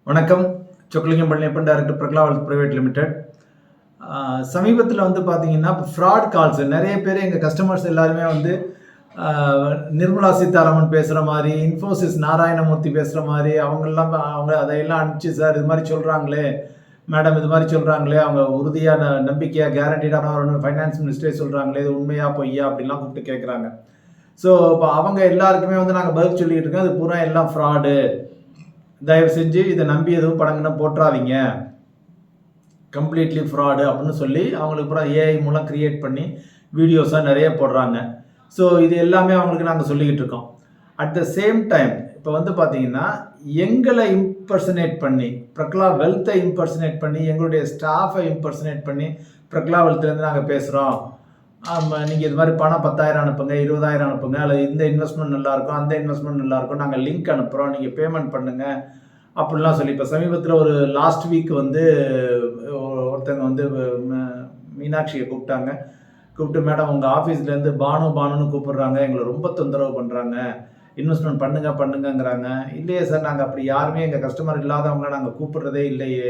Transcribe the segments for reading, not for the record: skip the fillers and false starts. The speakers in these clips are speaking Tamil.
வணக்கம். Chockalingam Palaniappan, director பிரக்லா wealth private limited. சமீபத்தில் பார்த்தீங்கன்னா ஃப்ராட் கால்ஸ் நிறைய பேர் எங்கள் கஸ்டமர்ஸ் எல்லாருமே நிர்மலா சீதாராமன் பேசுகிற மாதிரி, இன்ஃபோசிஸ் நாராயணமூர்த்தி பேசுகிற மாதிரி அவங்க அதையெல்லாம் அனுப்பிச்சு, சார் இது மாதிரி சொல்கிறாங்களே மேடம், இது மாதிரி சொல்கிறாங்களே, அவங்க உறுதியான நம்பிக்கையாக கேரண்டீடான ஒரு ஃபைனான்ஸ் மினிஸ்டரே சொல்கிறாங்களே, இது உண்மையா பொய்யா அப்படிலாம் கூப்பிட்டு கேட்குறாங்க. ஸோ இப்போ அவங்க எல்லாருக்குமே நாங்கள் பதில் சொல்லிக்கிட்டு இருக்கோம், அது பூரா எல்லாம் ஃப்ராடு, தயவு செஞ்சு இதை நம்பி எதுவும் படங்கன்னா போட்டுறாதீங்க, கம்ப்ளீட்லி ஃப்ராடு அப்படின்னு சொல்லி அவங்களுக்கு அப்புறம் ஏஐ மூலம் கிரியேட் பண்ணி வீடியோஸாக நிறைய போடுறாங்க. ஸோ இது எல்லாமே அவங்களுக்கு நாங்கள் சொல்லிக்கிட்டு இருக்கோம். அட் த சேம் டைம் இப்போ பார்த்தீங்கன்னா எங்களை இம்பர்சனேட் பண்ணி, பிரக்லா வெல்த்தை இம்பர்சனேட் பண்ணி, எங்களுடைய ஸ்டாஃபை இம்பர்சனேட் பண்ணி, பிரக்லா வெல்த்லேருந்து நாங்கள் பேசுகிறோம், நீங்கள் இது மாதிரி பணம் 10,000 அனுப்புங்க, 20,000 அனுப்புங்க, அல்லது இந்த இன்வெஸ்ட்மெண்ட் நல்லாயிருக்கும், அந்த இன்வெஸ்ட்மெண்ட் நல்லாயிருக்கும், நாங்கள் லிங்க் அனுப்புகிறோம், நீங்கள் பேமெண்ட் பண்ணுங்கள் அப்படிலாம் சொல்லி. இப்போ சமீபத்தில் ஒரு லாஸ்ட் வீக் ஒருத்தங்க மீனாட்சியை கூப்பிட்டு மேடம் உங்கள் ஆஃபீஸ்லேருந்து பானுன்னு கூப்பிடுறாங்க, எங்களை ரொம்ப தொந்தரவு பண்ணுறாங்க, இன்வெஸ்ட்மெண்ட் பண்ணுங்கங்கிறாங்க. இல்லையே சார், நாங்கள் அப்படி யாருமே எங்கள் கஸ்டமர் இல்லாதவங்கள நாங்கள் கூப்பிடுறதே இல்லையே,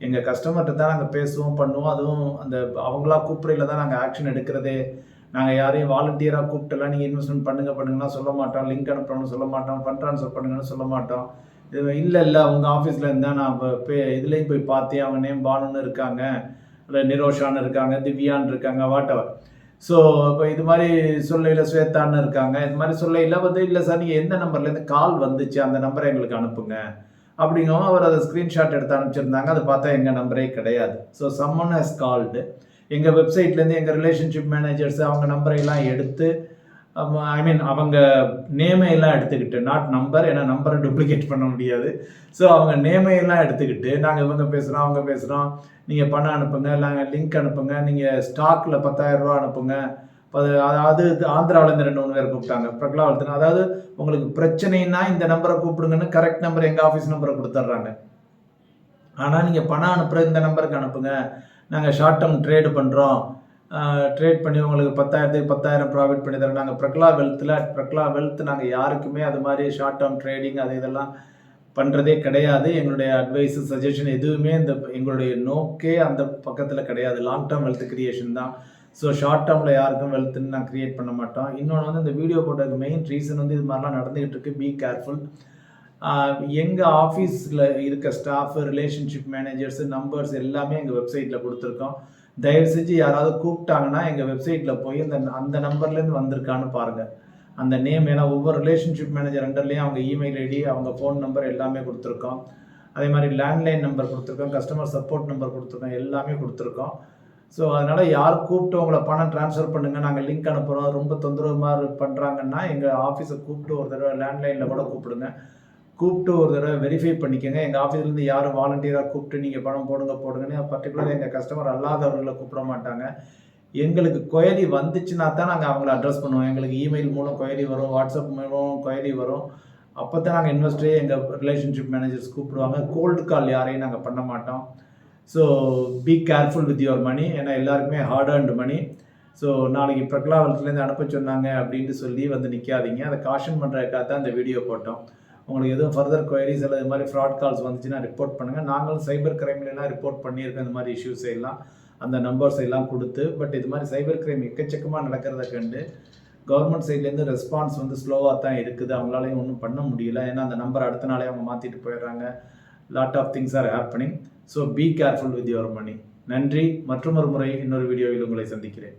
எங்கள் கஸ்டமர்கிட்ட தான் நாங்கள் பேசுவோம் பண்ணுவோம், அதுவும் அந்த அவங்களா கூப்பிடையில தான் நாங்கள் ஆக்ஷன் எடுக்கிறதே. நாங்கள் யாரையும் வாலண்டியராக கூப்பிட்டுலாம் நீங்கள் இன்வெஸ்ட்மெண்ட் பண்ணுங்கன்னா சொல்ல மாட்டோம், லிங்க் அனுப்புறோன்னு சொல்ல மாட்டோம், ஃபண்ட் ட்ரான்ஸ்ஃபர் பண்ணுங்கன்னு சொல்ல மாட்டோம். இது இல்லை உங்கள் ஆஃபீஸில் இருந்தால் நான் இப்போ இதுலேயும் போய் பார்த்தேன், அவங்க நேம் பானுன்னு இருக்காங்க, இல்லை நிரோஷான்னு இருக்காங்க, திவ்யான்னு இருக்காங்க, வாட் எவர். ஸோ இப்போ இது மாதிரி சொல்லையில் ஸ்வேதான்னு இருக்காங்க, இது மாதிரி சொல்லையில் இல்லை சார், நீங்கள் எந்த நம்பர்லேருந்து கால் வந்துச்சு அந்த நம்பரை எங்களுக்கு அனுப்புங்க அப்படிங்கவும் அவர் அதை ஸ்க்ரீன்ஷாட் எடுத்து அனுப்பிச்சிருந்தாங்க. அதை பார்த்தா எங்கள் நம்பரே கிடையாது. So summon has called. எங்கள் வெப்சைட்லேருந்து எங்கள் ரிலேஷன்ஷிப் மேனேஜர்ஸ் அவங்க நம்பரையெல்லாம் எடுத்து, அவங்க நேமையெல்லாம் எடுத்துக்கிட்டு, நாட் நம்பர், ஏன்னா நம்பரை டூப்ளிகேட் பண்ண முடியாது. ஸோ அவங்க நேமையெல்லாம் எடுத்துக்கிட்டு, நாங்கள் இவங்க பேசுகிறோம், அவங்க பேசுகிறோம், நீங்கள் பணம் அனுப்புங்க, நாங்கள் லிங்க் அனுப்புங்க, நீங்கள் ஸ்டாக்கில் 10,000 ரூபா அனுப்புங்க. அதாவது ஆந்திராவிலேருந்து 2-3 பேர் கூப்பிட்டாங்க, பிரக்லா வெல்த்னு. அதாவது உங்களுக்கு பிரச்சனைன்னா இந்த நம்பரை கூப்பிடுங்கன்னு கரெக்ட் நம்பர் எங்கள் ஆஃபீஸ் நம்பரை கொடுத்துட்றாங்க. ஆனால் நீங்கள் பணம் அனுப்புகிற இந்த நம்பருக்கு அனுப்புங்க, நாங்கள் ஷார்ட் டேர்ம் ட்ரேடு பண்ணுறோம், ட்ரேட் பண்ணி உங்களுக்கு 10,000க்கு 10,000 ப்ராஃபிட் பண்ணி தரோம். நாங்கள் பிரக்லா வெல்த் நாங்கள் யாருக்குமே அது மாதிரி ஷார்ட் டேர்ம் ட்ரேடிங் இதெல்லாம் பண்ணுறதே கிடையாது. எங்களுடைய அட்வைஸு சஜஷன் எதுவுமே எங்களுடைய நோக்கே அந்த பக்கத்தில் கிடையாது. லாங் டேர்ம் வெல்த் கிரியேஷன் தான். ஸோ ஷார்ட் டேர்மில் யாருக்கும் வெல்த்துன்னு நான் க்ரியேட் பண்ண மாட்டோம். இன்னொன்று இந்த வீடியோ போட்டதுக்கு மெயின் ரீசன் இது மாதிரிலாம் நடந்துகிட்டு இருக்கு, பி கேர்ஃபுல். எங்கள் ஆஃபீஸில் இருக்க ஸ்டாஃபு, ரிலேஷன்ஷிப் மேனேஜர்ஸு, நம்பர்ஸ் எல்லாமே எங்கள் வெப்சைட்டில் கொடுத்துருக்கோம். தயவு செஞ்சு யாராவது கூப்பிட்டாங்கன்னா எங்கள் வெப்சைட்டில் போய் அந்த நம்பர்லேருந்து வந்திருக்கான்னு பாருங்கள், அந்த நேம். ஏன்னா ஒவ்வொரு ரிலேஷன்ஷிப் மேனேஜர் அண்டர்லேயும் அவங்க இமெயில் ஐடி, அவங்க ஃபோன் நம்பர் எல்லாமே கொடுத்துருக்கோம். அதே மாதிரி லேண்ட்லைன் நம்பர் கொடுத்துருக்கோம், கஸ்டமர் சப்போர்ட் நம்பர் கொடுத்துருக்கோம், எல்லாமே கொடுத்துருக்கோம். ஸோ அதனால் யார் கூப்பிட்டு உங்களை பணம் ட்ரான்ஸ்ஃபர் பண்ணுங்கள், நாங்கள் லிங்க் அனுப்புகிறோம், ரொம்ப தொந்தரவு மாதிரி பண்ணுறாங்கன்னா எங்கள் ஆஃபீஸை கூப்பிட்டு ஒரு தடவை லேண்ட்லைனில் கூட கூப்பிட்டு ஒரு தடவை வெரிஃபை பண்ணிக்கோங்க. எங்கள் ஆஃபீஸ்லேருந்து யாரும் வாலண்டியராக கூப்பிட்டு நீங்கள் பணம் போடுங்கன்னு பர்டிகுலர் எங்கள் கஸ்டமர் அல்லாதவர்களை கூப்பிட மாட்டாங்க. எங்களுக்கு கொயரி வந்துச்சுன்னா தான் நாங்கள் அவங்கள அட்ரஸ் பண்ணுவோம். எங்களுக்கு இமெயில் மூலம் கொயரி வரும், வாட்ஸ்அப் மூலம் கொயரி வரும். அப்போ தான் நாங்கள் இன்வெஸ்டரே எங்கள் ரிலேஷன்ஷிப் மேனேஜர்ஸ் கூப்பிடுவாங்க. கோல்டு கால் யாரையும் நாங்கள் பண்ண மாட்டோம். So be careful with your money. ஏன்னா எல்லாருக்குமே ஹார்ட் அண்ட் மணி. ஸோ நாளைக்கு பிரக்லா வெல்த்லேருந்து அனுப்ப சொன்னாங்க அப்படின்ட்டு சொல்லி நிற்காதீங்க. அதை காஷன் பண்ணுறதுக்காக தான் இந்த வீடியோ போட்டோம். உங்களுக்கு எதுவும் ஃபர்தர் கொயரிஸ் அல்லது இது மாதிரி ஃப்ராட் கால்ஸ் வந்துச்சுன்னா ரிப்போர்ட் பண்ணுங்கள். நாங்களும் சைபர் கிரைம்லாம் ரிப்போர்ட் பண்ணியிருக்கோம் இந்த மாதிரி இஷ்யூஸ் எல்லாம், அந்த நம்பர்ஸ் எல்லாம் கொடுத்து. பட் இது மாதிரி சைபர் கிரைம் எக்கச்சக்கமாக நடக்கிறத கண்டு கவர்மெண்ட் சைட்லேருந்து ரெஸ்பான்ஸ் ஸ்லோவாக தான் இருக்குது. அவங்களாலையும் ஒன்றும் பண்ண முடியல. ஏன்னா அந்த நம்பர் அடுத்த நாளே அவங்க மாற்றிட்டு போயிடுறாங்க. Lot of things are happening. So be careful with your money. நன்றி. மற்றொரு முறை இன்னொரு வீடியோவில் உங்களை சந்திக்கிறேன்.